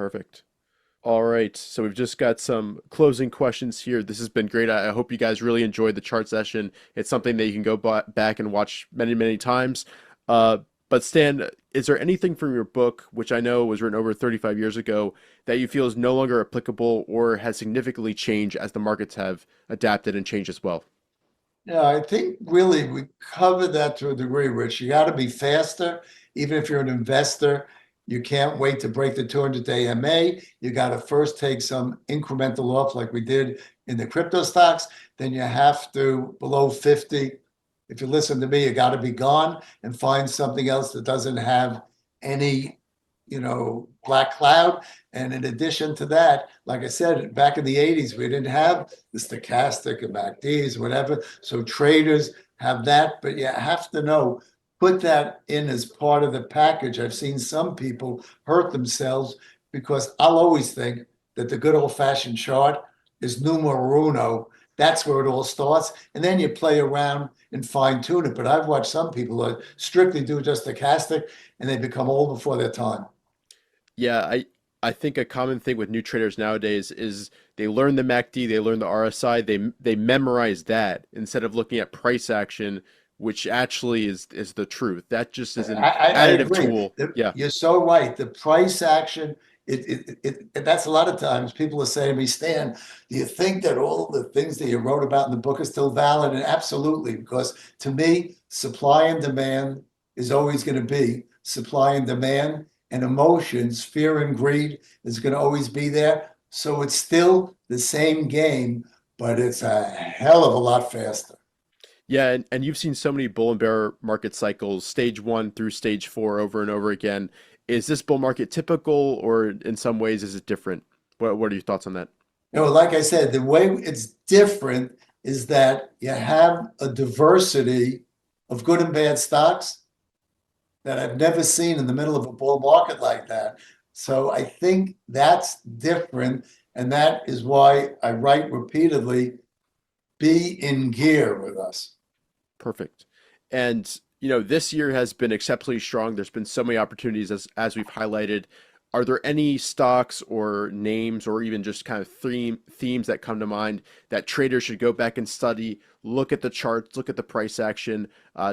Perfect. All right. So we've just got some closing questions here. This has been great. I hope you guys really enjoyed the chart session. It's something that you can go back and watch many, many times. Uh, but Stan, is there anything from your book, which I know was written over 35 years ago, that you feel is no longer applicable or has significantly changed as the markets have adapted and changed as well? Yeah, I think really we covered that to a degree, Rich. You got to be faster, even if you're an investor. You can't wait to break the 200-day MA. You got to first take some incremental off like we did in the crypto stocks. Then you have to, below 50, if you listen to me, you got to be gone and find something else that doesn't have any, black cloud. And in addition to that, like I said, back in the 80s, we didn't have the stochastic and MACDs, whatever. So traders have that, but you have to know, put that in as part of the package. I've seen some people hurt themselves because I'll always think that the good old-fashioned chart is numero uno. That's where it all starts. And then you play around and fine tune it. But I've watched some people that strictly do just stochastic and they become old before their time. Yeah, I think a common thing with new traders nowadays is they learn the MACD, they learn the RSI, they memorize that instead of looking at price action, which actually is the truth. That just is an I additive agree. tool. Yeah. You're so right. The price action, that's a lot of times people are saying to me, Stan, do you think that all of the things that you wrote about in the book are still valid? And absolutely, because to me, supply and demand is always going to be supply and demand, and emotions, fear and greed is going to always be there. So it's still the same game, but it's a hell of a lot faster. Yeah, and you've seen so many bull and bear market cycles, stage one through stage four over and over again. Is this bull market typical, or in some ways is it different? What are your thoughts on that? Like I said, the way it's different is that you have a diversity of good and bad stocks that I've never seen in the middle of a bull market like that. So I think that's different. And that is why I write repeatedly, be in gear with us. Perfect. And this year has been exceptionally strong. There's been so many opportunities as we've highlighted. Are there any stocks or names or even just kind of themes that come to mind that traders should go back and study, look at the charts, look at the price action,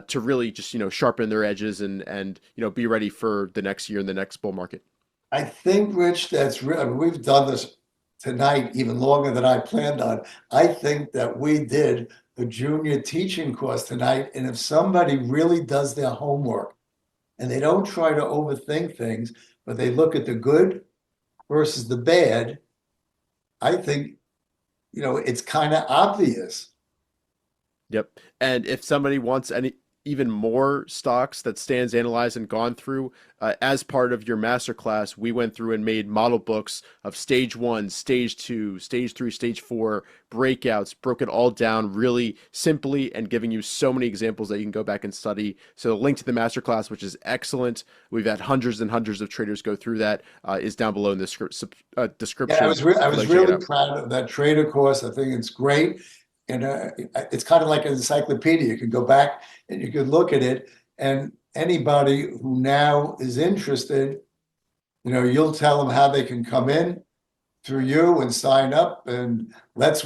to really just sharpen their edges and be ready for the next year and the next bull market? I think, Rich, that's real. I mean, we've done this tonight even longer than I planned on. I think that we did a junior teaching course tonight. And if somebody really does their homework and they don't try to overthink things, but they look at the good versus the bad, I think, it's kind of obvious. Yep. And if somebody wants any even more stocks that Stan's analyzed and gone through, as part of your masterclass, we went through and made model books of stage one, stage two, stage three, stage four breakouts, broke it all down really simply and giving you so many examples that you can go back and study. So the link to the masterclass, which is excellent, we've had hundreds and hundreds of traders go through that, is down below in the Yeah, description. I So was check it really out. proud of that trader course. I think it's great. And it's kind of like an encyclopedia. You can go back and you can look at it. And anybody who now is interested, you'll tell them how they can come in through you and sign up and let's win.